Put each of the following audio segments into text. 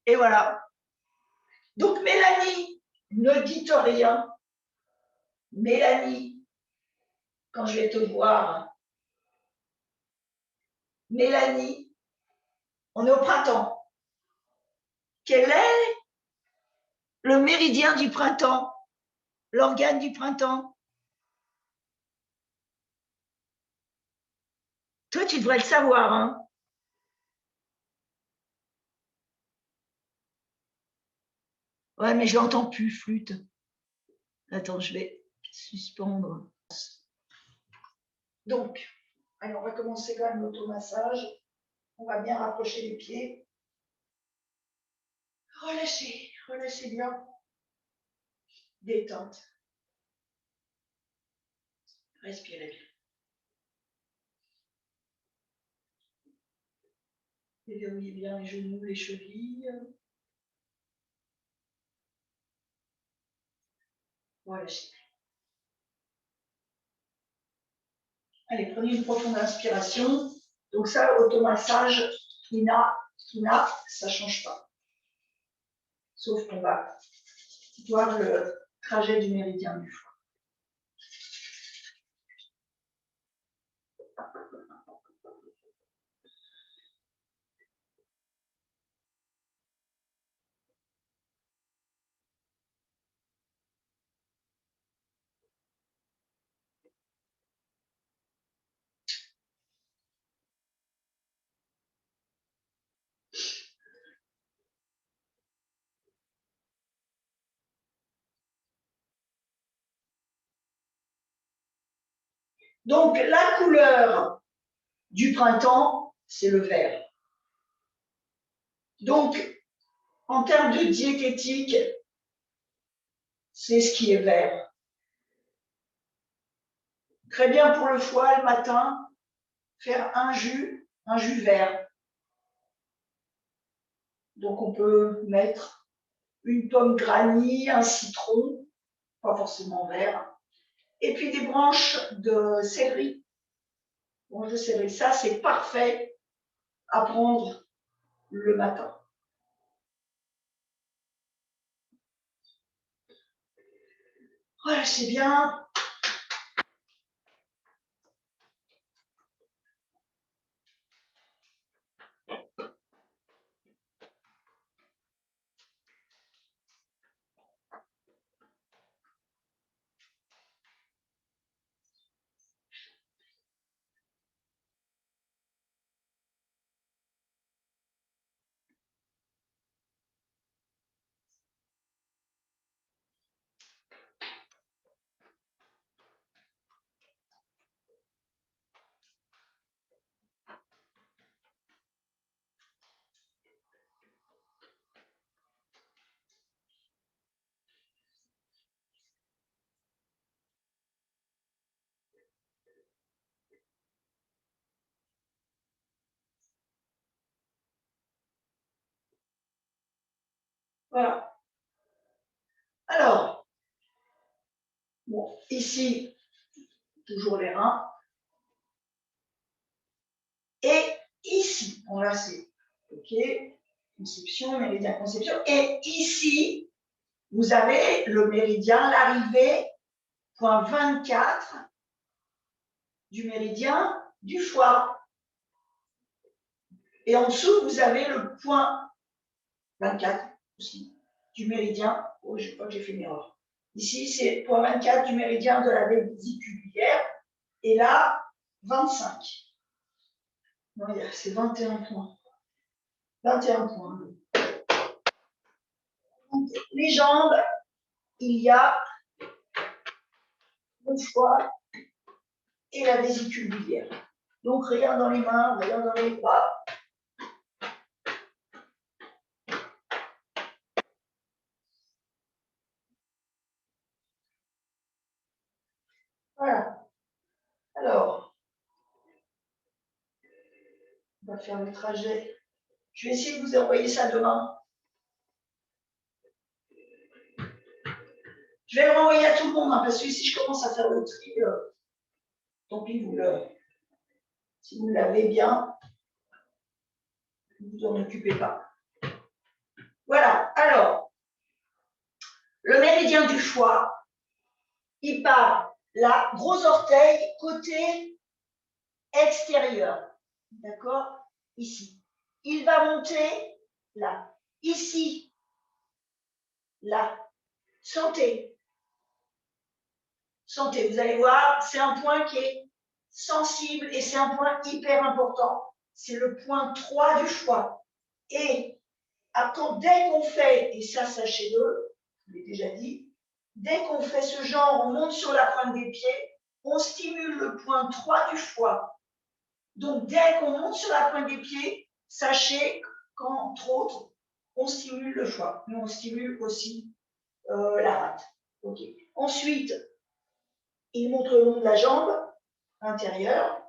Et voilà. Donc, Mélanie, ne dites rien. Mélanie, quand je vais te voir, Mélanie, on est au printemps. Quel est le méridien du printemps? L'organe du printemps? Toi, tu devrais le savoir, hein? Ouais, mais je l'entends plus, flûte. Attends, je vais suspendre. Donc, allez, on va commencer quand même l'automassage. On va bien rapprocher les pieds. Relâchez, relâchez bien. Détente. Respirez bien. Déverrouillez bien les genoux, les chevilles. Relâchez. Allez, prenez une profonde inspiration. Donc ça, automassage, Ina, ça ne change pas. Sauf qu'on va voir le trajet du méridien du foie. Donc, la couleur du printemps, c'est le vert. Donc, en termes de diététique, c'est ce qui est vert. Très bien pour le foie le matin, faire un jus vert. Donc, on peut mettre une pomme granny, un citron, pas forcément vert, et puis des branches de céleri. Branches de céleri, ça c'est parfait à prendre le matin. Voilà, c'est bien. Voilà. Alors, bon, ici, toujours les reins. Et ici, on l'a c'est, ok, conception, méridien, conception. Et ici, vous avez le méridien, l'arrivée, point 24 du méridien du foie. Et en dessous, vous avez le point 24 aussi du méridien. Oh, je crois que j'ai fait une erreur. Ici, c'est point 24 du méridien de la vésicule biliaire. Et là, 25. Non, c'est 21 points. 21 points. Donc, les jambes, il y a le foie et la vésicule biliaire. Donc, rien dans les mains, rien dans les bras. Voilà. Alors, on va faire le trajet. Je vais essayer de vous envoyer ça demain. Je vais le renvoyer à tout le monde, hein, parce que si je commence à faire le tri, tant pis, si vous l'avez bien, ne vous en occupez pas. Voilà. Alors, le méridien du foie, il part là, gros orteil, côté extérieur. D'accord? Ici. Il va monter là. Ici. Là. Sentez. Sentez. Vous allez voir, c'est un point qui est sensible et c'est un point hyper important. C'est le point 3 du foie. Et dès qu'on fait, et ça sachez-le, je l'ai déjà dit, dès qu'on fait ce genre, on monte sur la pointe des pieds, on stimule le point 3 du foie. Donc, dès qu'on monte sur la pointe des pieds, sachez qu'entre autres, on stimule le foie, mais on stimule aussi la rate. Okay. Ensuite, il monte le long de la jambe intérieure.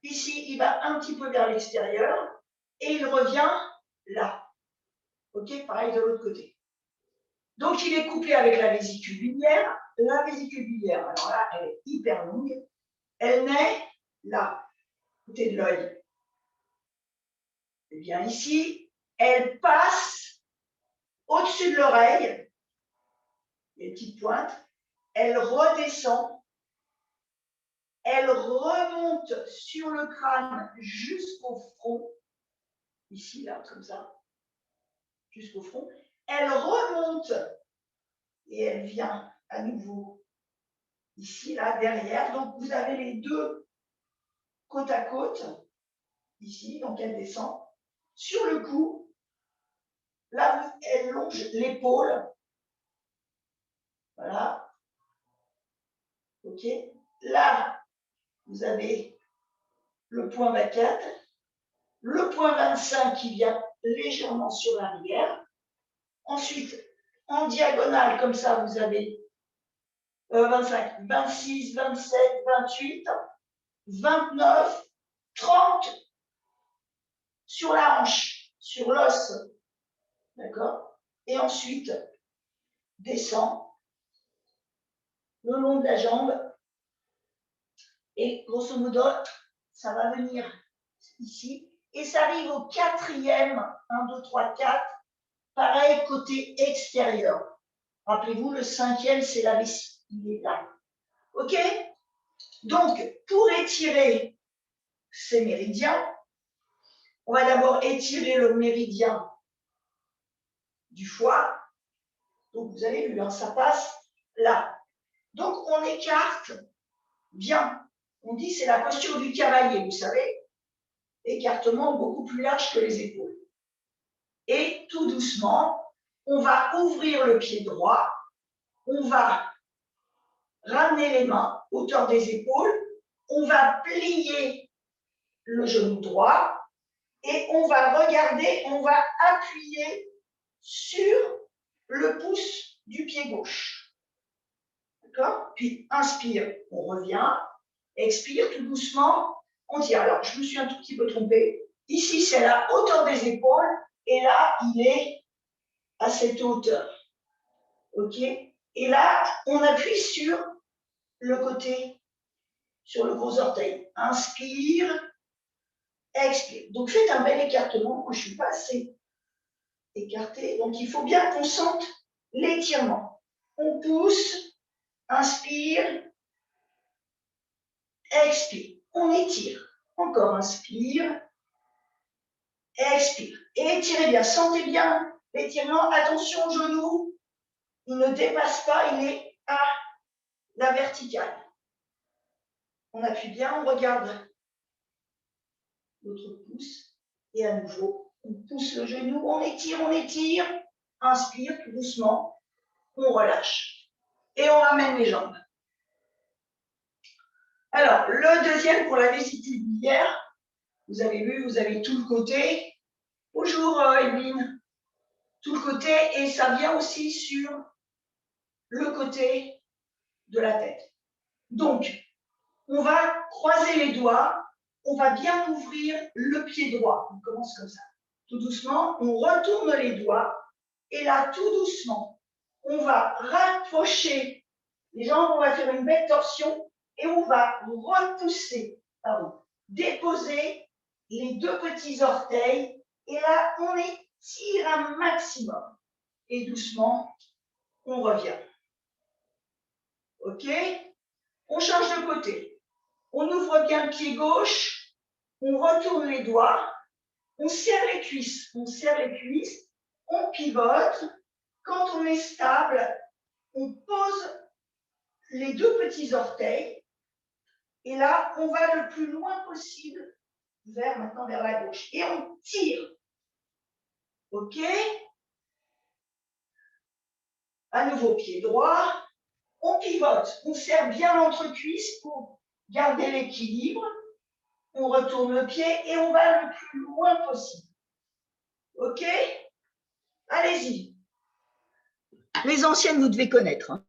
Ici, il va un petit peu vers l'extérieur et il revient là. Ok, pareil de l'autre côté. Donc, il est couplé avec la vésicule biliaire. La vésicule biliaire, alors là, elle est hyper longue. Elle naît là, côté de l'œil. Et bien ici, elle passe au-dessus de l'oreille, les petites pointes. Elle redescend. Elle remonte sur le crâne jusqu'au front. Ici, là, comme ça. Jusqu'au front. Elle remonte et elle vient à nouveau ici, là, derrière. Donc, vous avez les deux côte à côte, ici, donc elle descend. Sur le cou, là, elle longe l'épaule. Voilà. OK. Là, vous avez le point 24, le point 25 qui vient légèrement sur l'arrière. Ensuite, en diagonale, comme ça, vous avez 25, 26, 27, 28, 29, 30 sur la hanche, sur l'os. D'accord? Et ensuite, descend le long de la jambe. Et grosso modo, ça va venir ici. Et ça arrive au quatrième, 1, 2, 3, 4, pareil côté extérieur. Rappelez-vous, le cinquième, c'est la vessie. Il est là. OK? Donc, pour étirer ces méridiens, on va d'abord étirer le méridien du foie. Donc, vous avez vu, hein, ça passe là. Donc, on écarte bien. On dit c'est la posture du cavalier, vous savez. Écartement beaucoup plus large que les épaules. Et tout doucement, on va ouvrir le pied droit. On va ramener les mains hauteur des épaules. On va plier le genou droit. Et on va regarder, on va appuyer sur le pouce du pied gauche. D'accord? Puis inspire, on revient. Expire tout doucement, on tire. Alors, je me suis un tout petit peu trompée. Ici, c'est la hauteur des épaules. Et là, il est à cette hauteur. OK? Et là, on appuie sur le côté, sur le gros orteil. Inspire, expire. Donc, faites un bel écartement. Moi, je ne suis pas assez écartée. Donc, il faut bien qu'on sente l'étirement. On pousse, inspire, expire. On étire. Encore inspire, expire. Et étirez bien. Sentez bien l'étirement. Attention au genou. Il ne dépasse pas. Il est à la verticale. On appuie bien. On regarde notre pouce. Et à nouveau, on pousse le genou. On étire, on étire. Inspire tout doucement. On relâche. Et on ramène les jambes. Alors, le deuxième pour la vésicule biliaire. Vous avez vu, vous avez tout le côté. Bonjour, Edwin. Tout le côté, et ça vient aussi sur le côté de la tête. Donc, on va croiser les doigts, on va bien ouvrir le pied droit. On commence comme ça. Tout doucement, on retourne les doigts, et là, tout doucement, on va rapprocher les jambes, on va faire une belle torsion, et on va repousser, déposer les deux petits orteils, et là, on est tire un maximum. Et doucement, on revient. OK? On change de côté. On ouvre bien le pied gauche, on retourne les doigts, on serre les cuisses, on pivote. Quand on est stable, on pose les deux petits orteils et là, on va le plus loin possible maintenant vers la gauche et on tire. OK? À nouveau, pied droit, on pivote, on serre bien l'entrecuisse pour garder l'équilibre. On retourne le pied et on va le plus loin possible. OK? Allez-y. Les anciennes, vous devez connaître. Hein.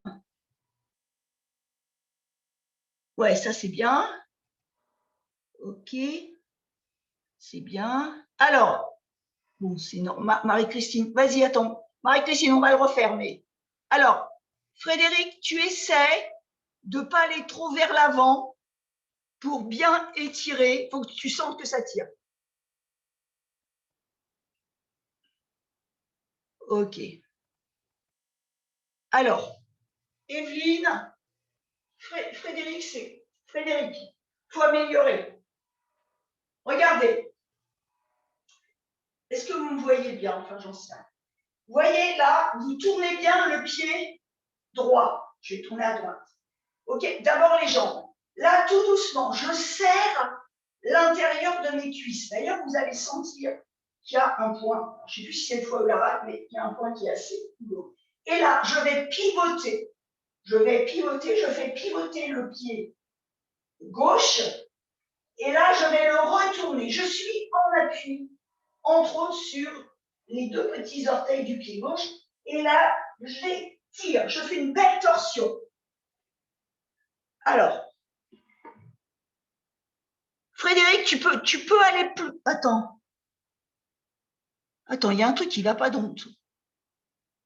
Ouais, ça c'est bien. OK. C'est bien. Alors, bon, c'est normal. Marie-Christine, vas-y, attends. Marie-Christine, on va le refaire. Mais... Alors, Frédéric, tu essaies de ne pas aller trop vers l'avant pour bien étirer. Il faut que tu sentes que ça tire. OK. Alors, Evelyne, Frédéric, il faut améliorer. Regardez. Est-ce que vous me voyez bien? Enfin, j'en sais rien. Vous voyez là, vous tournez bien le pied droit. Je vais tourner à droite. OK, d'abord les jambes. Là, tout doucement, je serre l'intérieur de mes cuisses. D'ailleurs, vous allez sentir qu'il y a un point. Je ne sais plus si c'est le foie ou la rate, mais il y a un point qui est assez lourd. Et là, je vais pivoter. Je fais pivoter le pied gauche. Et là, je vais le retourner. Je suis en appui, entre autres, sur les deux petits orteils du pied gauche. Et là, j'étire. Je fais une belle torsion. Alors, Frédéric, tu peux aller plus. Attends, il y a un truc qui ne va pas dans tout.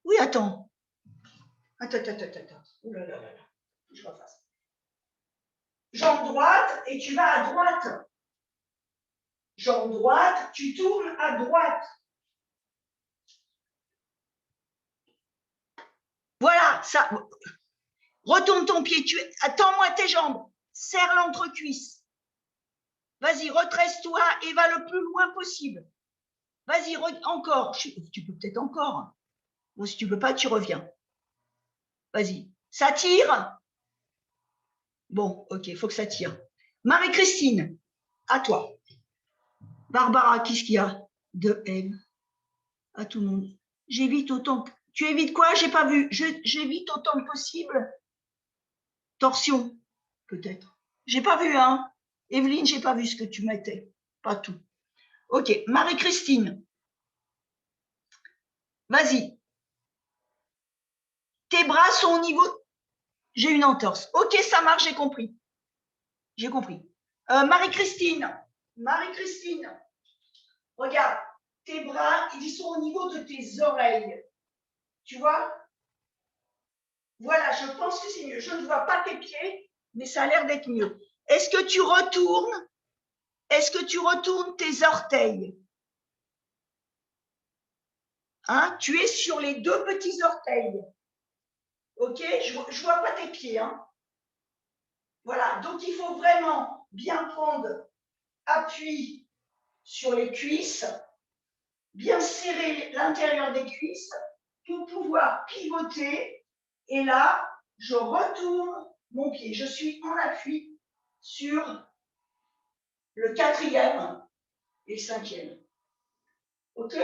Oui, attends. Attends. Ouh là là là là. Je refasse. Jambe droite et tu vas à droite. Jambe droite, tu tournes à droite. Voilà, ça. Retourne ton pied. Attends-moi tes jambes. Serre l'entrecuisse. Vas-y, retresse-toi et va le plus loin possible. Vas-y, encore. Tu peux peut-être encore. Bon, si tu ne peux pas, tu reviens. Vas-y. Ça tire? Bon, ok, il faut que ça tire. Marie-Christine, à toi. Barbara, qu'est-ce qu'il y a de elle? À tout le monde. J'évite autant que... Tu évites quoi? J'ai pas vu. J'évite autant que possible. Torsion, peut-être. J'ai pas vu, hein. Evelyne, j'ai pas vu ce que tu mettais. Pas tout. Ok, Marie-Christine. Vas-y. Tes bras sont au niveau... J'ai une entorse. Ok, ça marche, j'ai compris. J'ai compris. Marie-Christine, regarde, tes bras, ils sont au niveau de tes oreilles. Tu vois? Voilà, je pense que c'est mieux. Je ne vois pas tes pieds, mais ça a l'air d'être mieux. Est-ce que tu retournes tes orteils? Hein? Tu es sur les deux petits orteils. OK? Je ne vois pas tes pieds. Hein? Voilà, donc il faut vraiment bien prendre appui sur les cuisses, bien serrer l'intérieur des cuisses pour pouvoir pivoter. Et là, je retourne mon pied. Je suis en appui sur le 4e et le 5e. OK?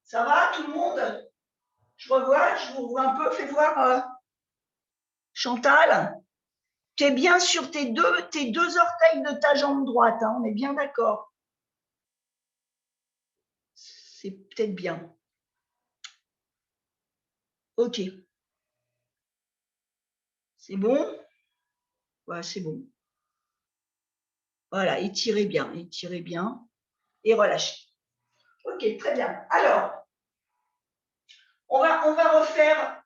Ça va, tout le monde? Je vous revois un peu. Fais voir, Chantal. Tu es bien sur tes deux orteils de ta jambe droite. Hein, on est bien d'accord. C'est peut-être bien. OK. C'est bon? Ouais, c'est bon. Voilà, étirez bien et relâchez. OK, très bien. Alors, on va refaire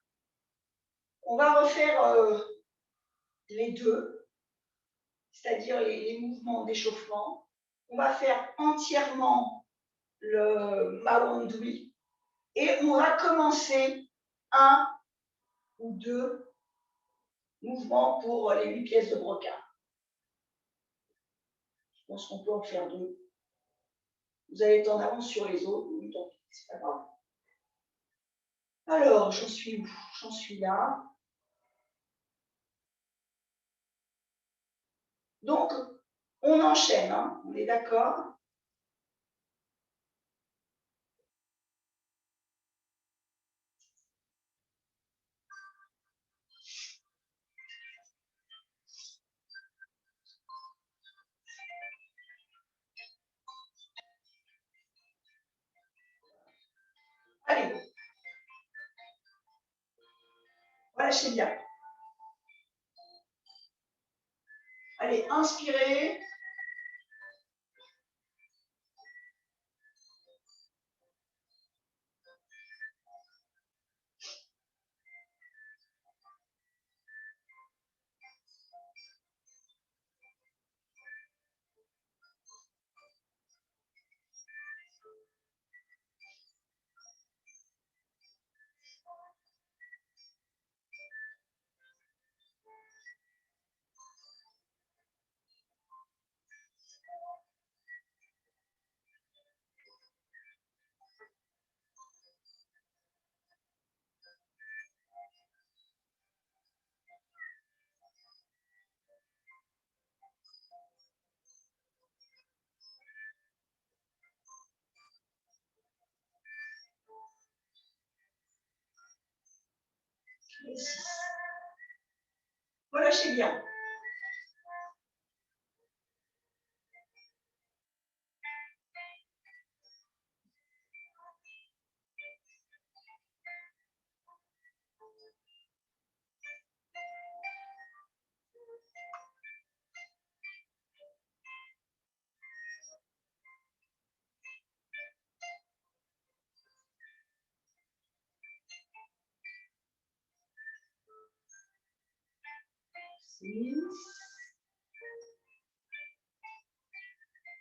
les deux, c'est-à-dire les mouvements d'échauffement. On va faire entièrement le Mawandui et on va commencer un ou deux mouvements pour les 8 pièces de brocart. Je pense qu'on peut en faire 2. Vous allez être en avance sur les autres, oui, donc c'est pas grave. Alors, j'en suis où? J'en suis là. Donc, on enchaîne, hein, on est d'accord? Allez, relâchez bien. Allez, inspirez. Et 6. Relâchez bien.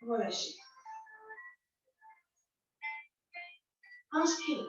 Relâchez. Inspirez.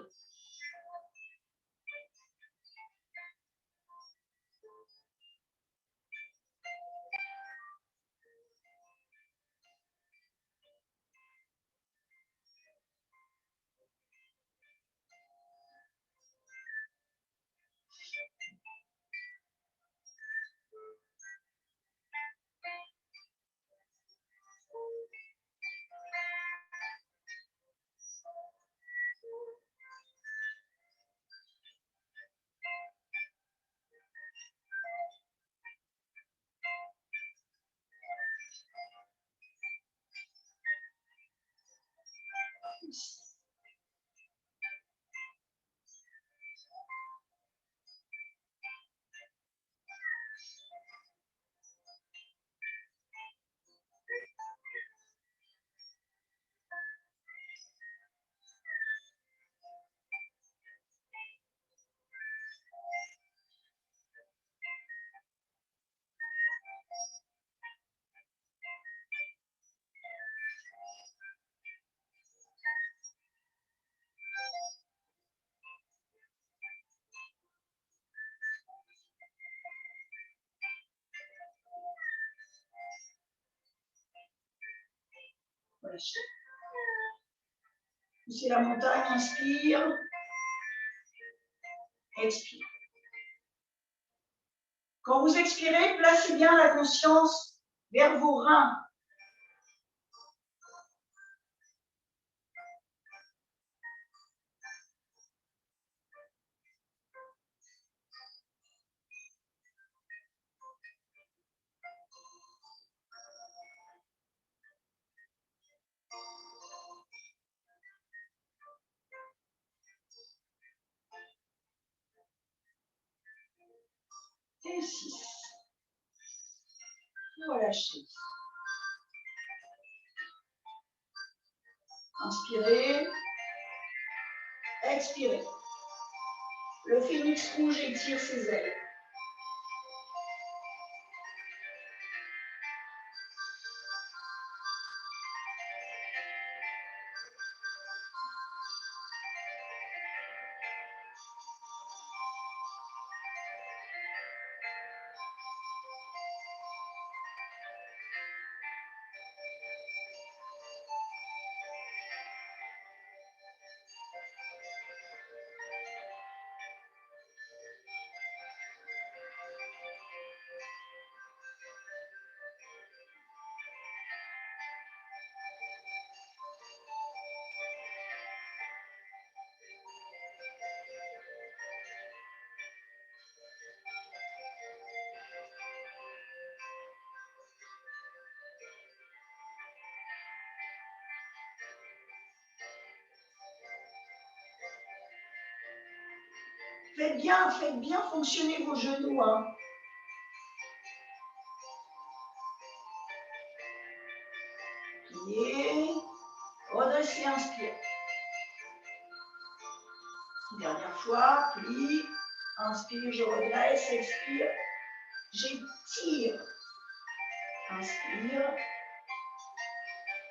Relâchez. Poussez la montagne, inspire. Expire. Quand vous expirez, placez bien la conscience vers vos reins. Et 6. Relâchez. Inspirez. Expirez. Le phénix rouge étire ses ailes. Faites bien fonctionner vos genoux. Hein. Pliez. Redressez, inspire. Dernière fois, plie. Inspire, je redresse, expire. J'étire. Inspire.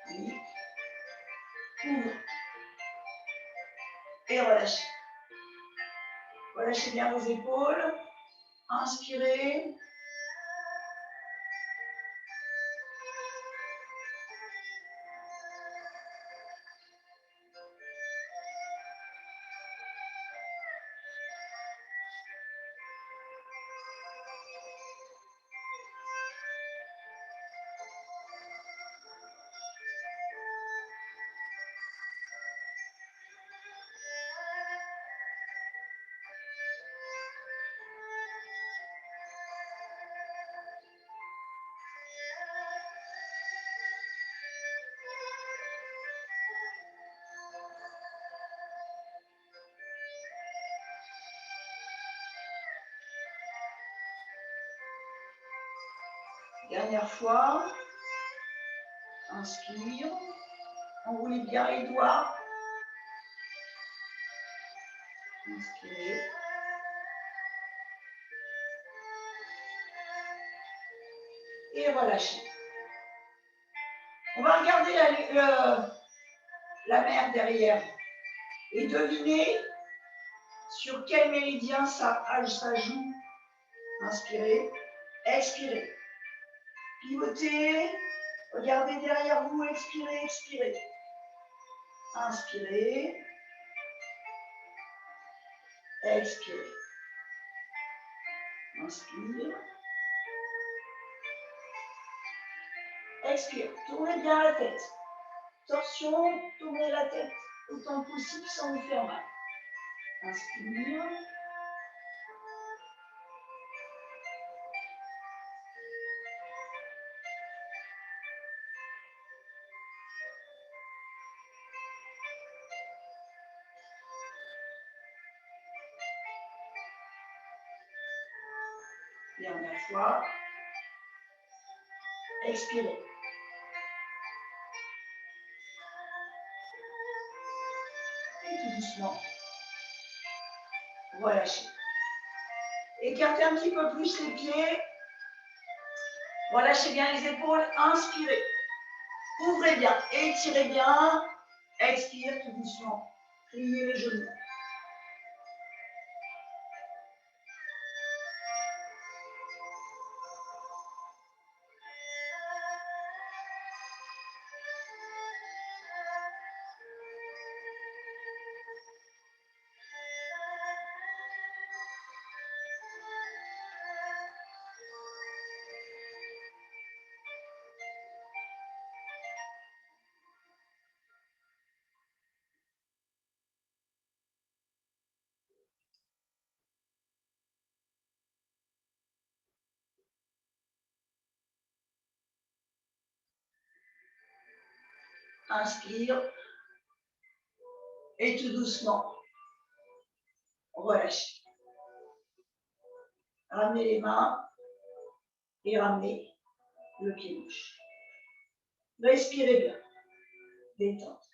Plie. Ouvre. Et relâchez. Relâchez bien vos épaules. Inspirez. Dernière fois. Inspire. Enroulez bien les doigts. Inspirez. Et relâchez. On va regarder la mer derrière et deviner sur quel méridien ça joue. Inspirez, expirez. Pivotez, regardez derrière vous, expirez, expirez. Inspirez, expirez. Inspire. Expire. Tournez bien la tête. Torsion, tournez la tête autant que possible sans vous faire mal. Inspire. Dernière fois. Expirez. Et tout doucement. Relâchez. Écartez un petit peu plus les pieds. Relâchez bien les épaules. Inspirez. Ouvrez bien. Étirez bien. Expire tout doucement. Pliez les genoux. Inspire. Et tout doucement, relâchez. Ramenez les mains et ramenez le pied gauche. Respirez bien. Détente.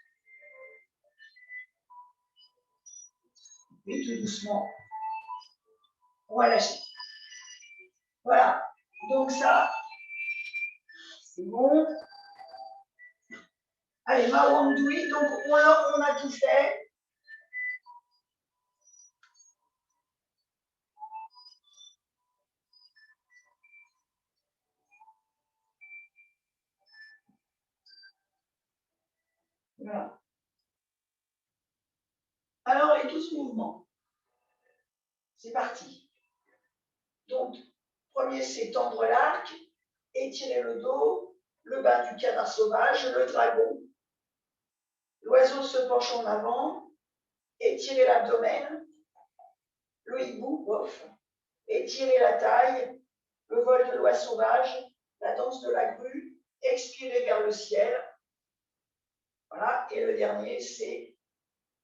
Et tout doucement, relâchez. Voilà. Donc ça, c'est bon. Allez, Mawandoui. Donc on a tout fait. Voilà. Alors, et tout ce mouvement. C'est parti. Donc, premier, c'est tendre l'arc, étirer le dos, le bas du canard sauvage, le dragon. L'oiseau se penche en avant, étirer l'abdomen, le hibou, bof, étirer la taille, le vol de l'oie sauvage, la danse de la grue, expirer vers le ciel. Voilà, et le dernier, c'est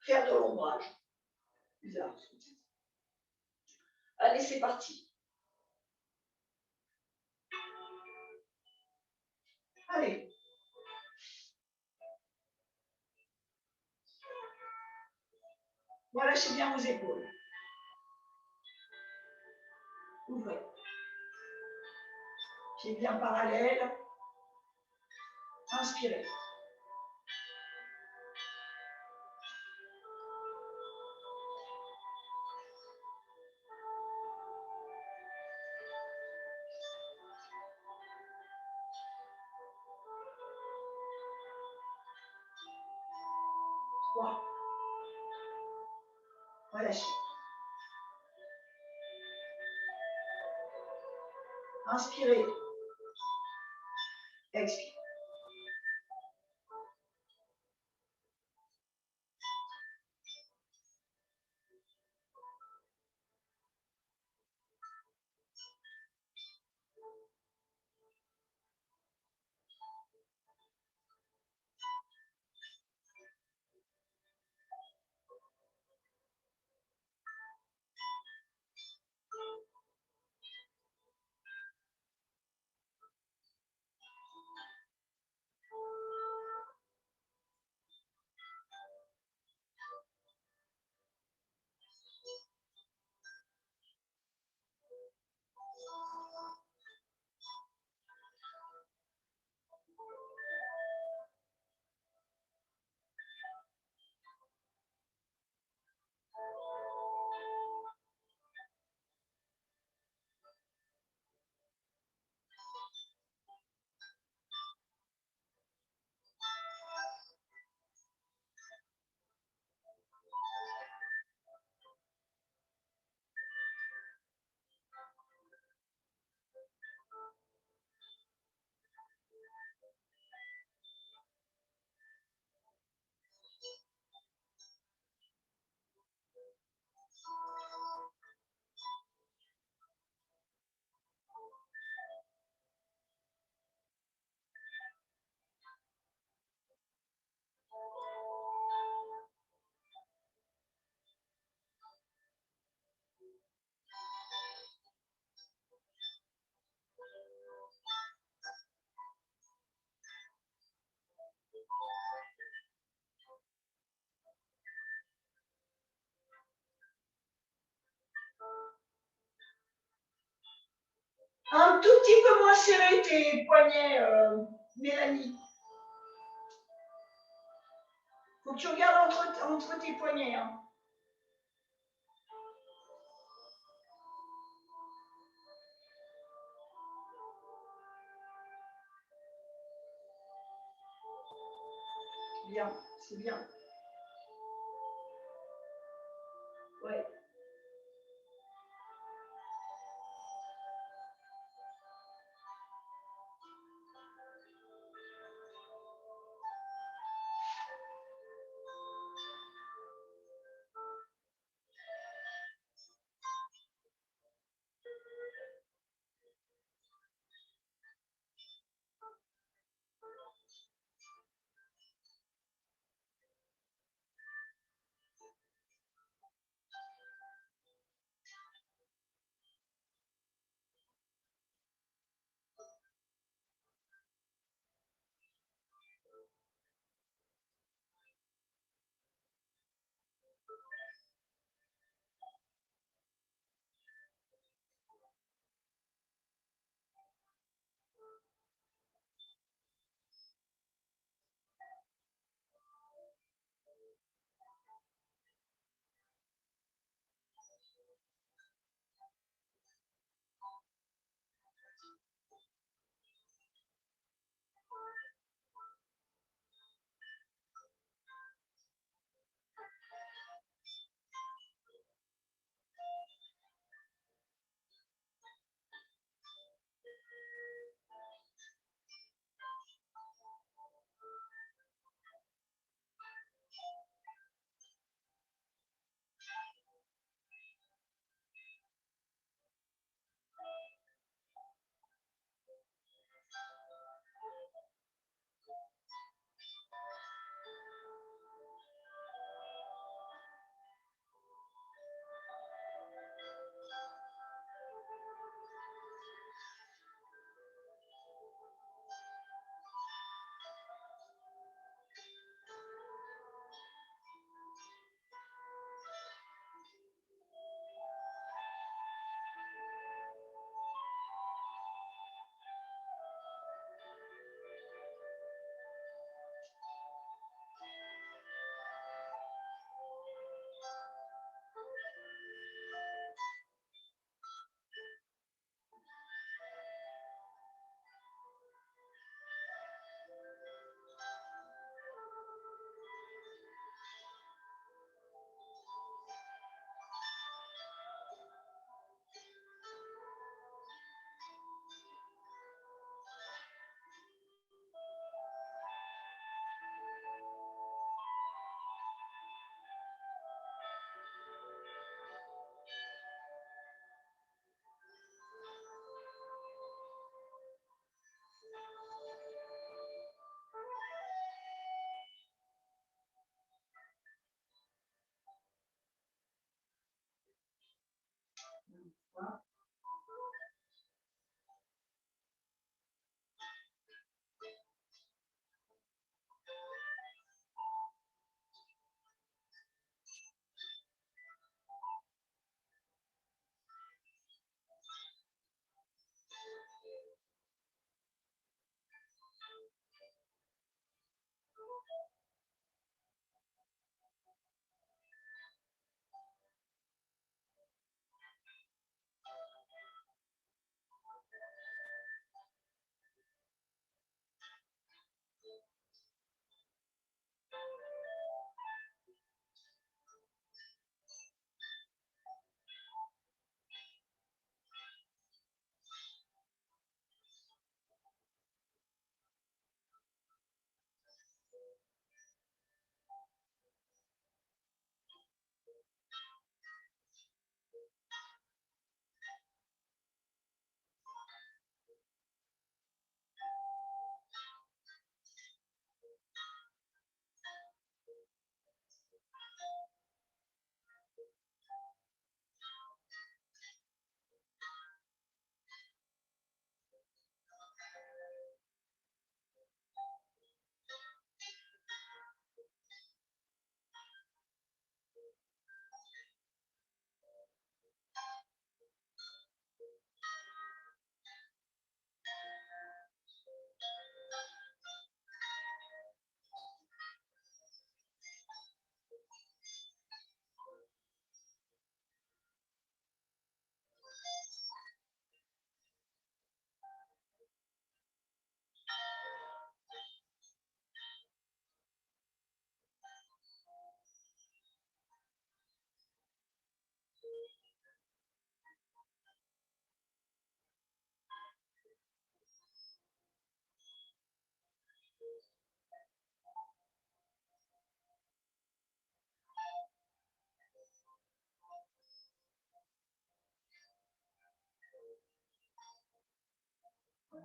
faire de l'ombrage. Bizarre. Allez, c'est parti. Allez. Relâchez bien vos épaules. Ouvrez. Pieds bien parallèles. Inspirez. Trois. Relâchez. Inspirez. Expirez. Un tout petit peu moins serré tes poignets, Mélanie. Faut que tu regardes entre tes poignets. Hein. Bien, c'est bien. Ouais.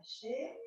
Relâchez.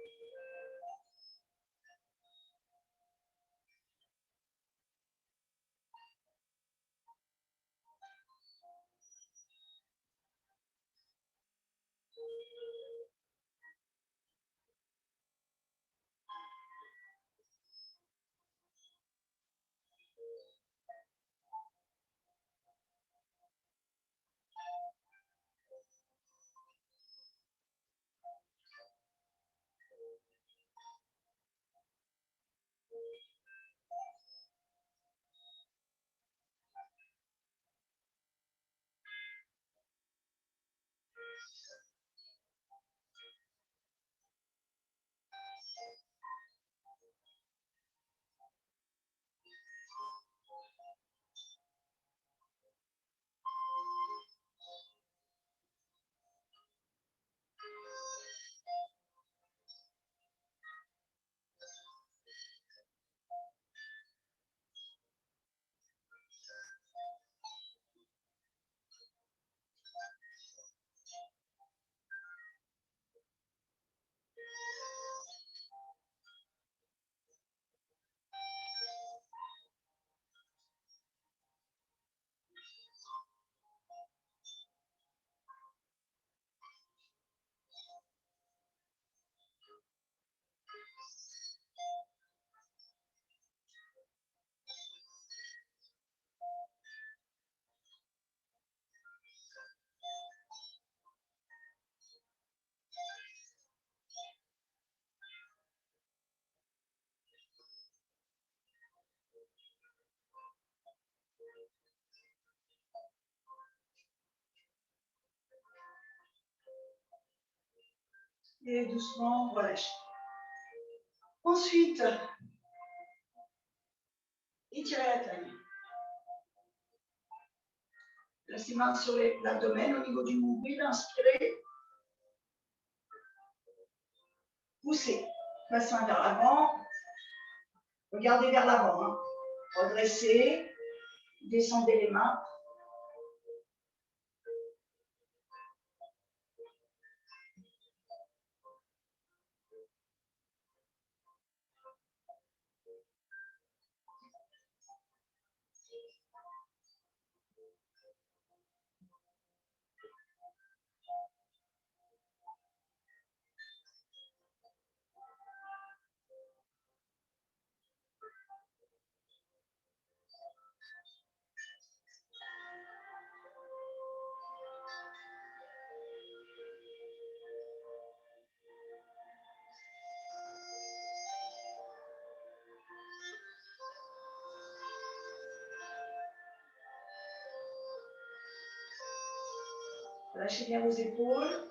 Et doucement, relâchez. Ensuite, étirez la taille. Placez main sur l'abdomen au niveau du nombril, inspirez. Poussez, bassin vers l'avant. Regardez vers l'avant. Hein. Redressez, descendez les mains. Lâchez bien vos épaules.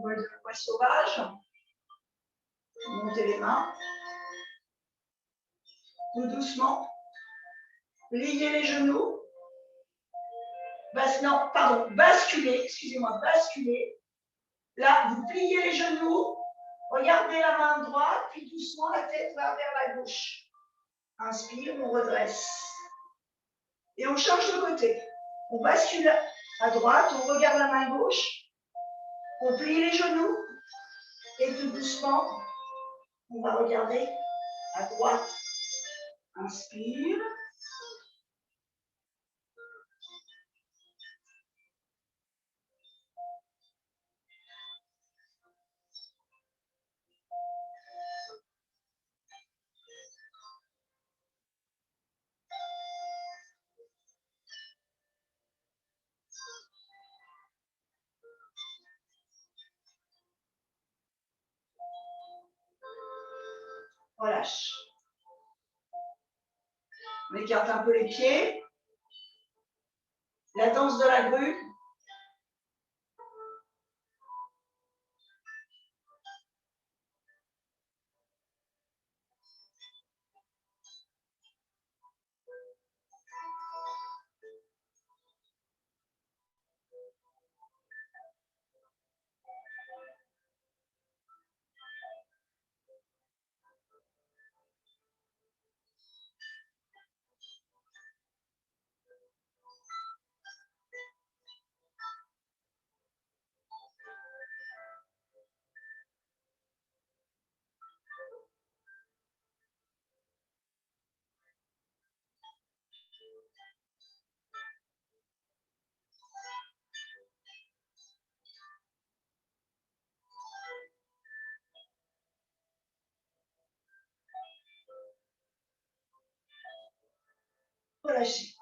Vol de poids sauvage. Montez les mains. Tout doucement. Pliez les genoux. Non, pardon, basculez. Excusez-moi, basculez. Là, vous pliez les genoux. Regardez la main droite, puis doucement la tête va vers la gauche. Inspire, on redresse. Et on change de côté. On bascule à droite, on regarde la main gauche. On plie les genoux. Et tout doucement, on va regarder à droite. Inspire. relâche. On écarte un peu les pieds. La danse de la grue. Relâchez.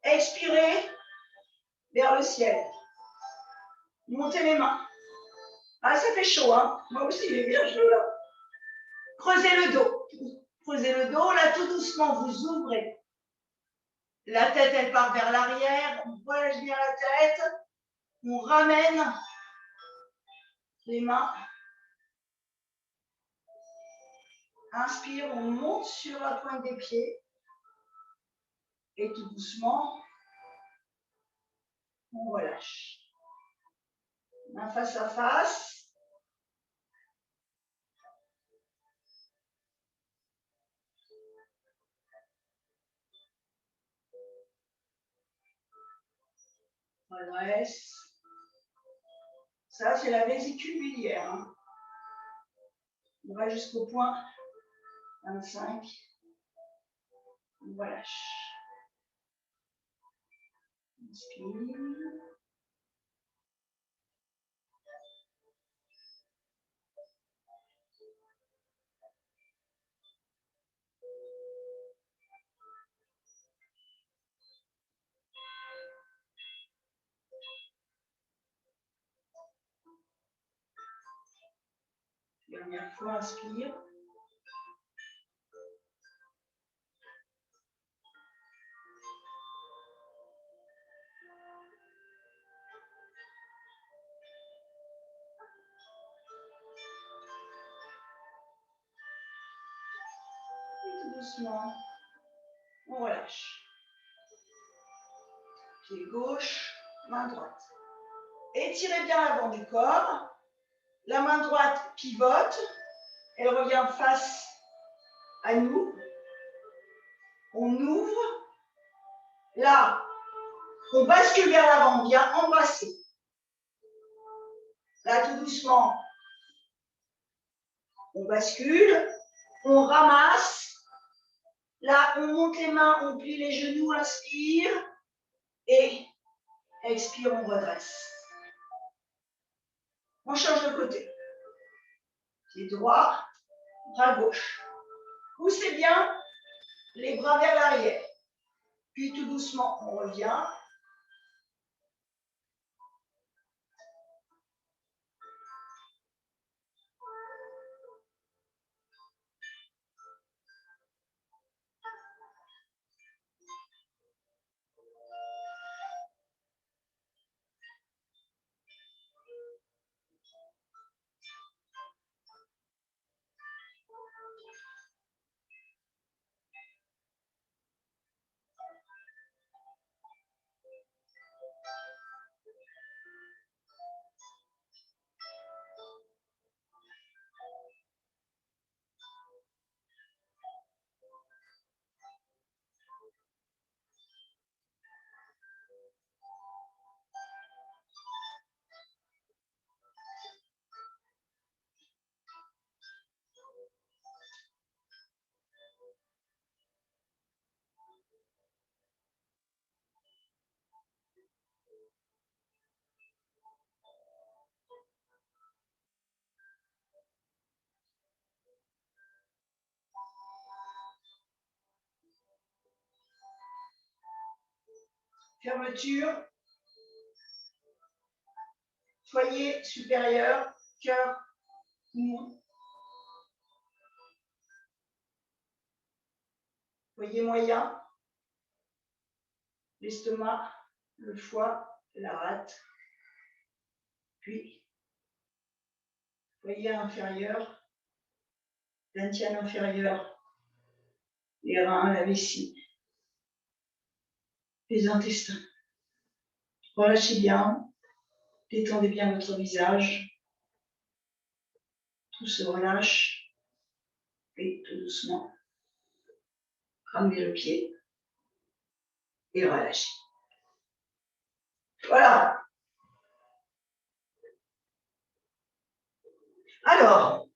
Expirez vers le ciel. Montez les mains. Ah, ça fait chaud, hein. Moi aussi, il est bien chaud là. Creusez le dos. Creusez le dos. Là, tout doucement, vous ouvrez. La tête, elle part vers l'arrière. On relâche bien la tête. On ramène les mains. Inspire, on monte sur la pointe des pieds. Et tout doucement, on relâche. Main face à face. Redresse. Ça, c'est la vésicule biliaire. Hein. On va jusqu'au point 25. On relâche. Inspire. Dernière fois, inspire. Et tout doucement, on relâche. Pied gauche, main droite. Étirez bien l'avant du corps. La main droite pivote. Elle revient face à nous. On ouvre. Là, on bascule vers l'avant, on vient embrasser. Là, tout doucement, on bascule, on ramasse. Là, on monte les mains, on plie les genoux, inspire. Et expire, on redresse. On change de côté. Pied droit, bras gauche. Poussez bien les bras vers l'arrière. Puis tout doucement, on revient. Fermeture. Foyer supérieur, cœur, poumon. foyer moyen, l'estomac, le foie, la rate, puis foyer inférieur, l'interne inférieur, les reins, la vessie, les intestins. Relâchez bien, détendez bien votre visage, tout se relâche, et tout doucement, ramenez le pied et relâchez. Voilà. Alors,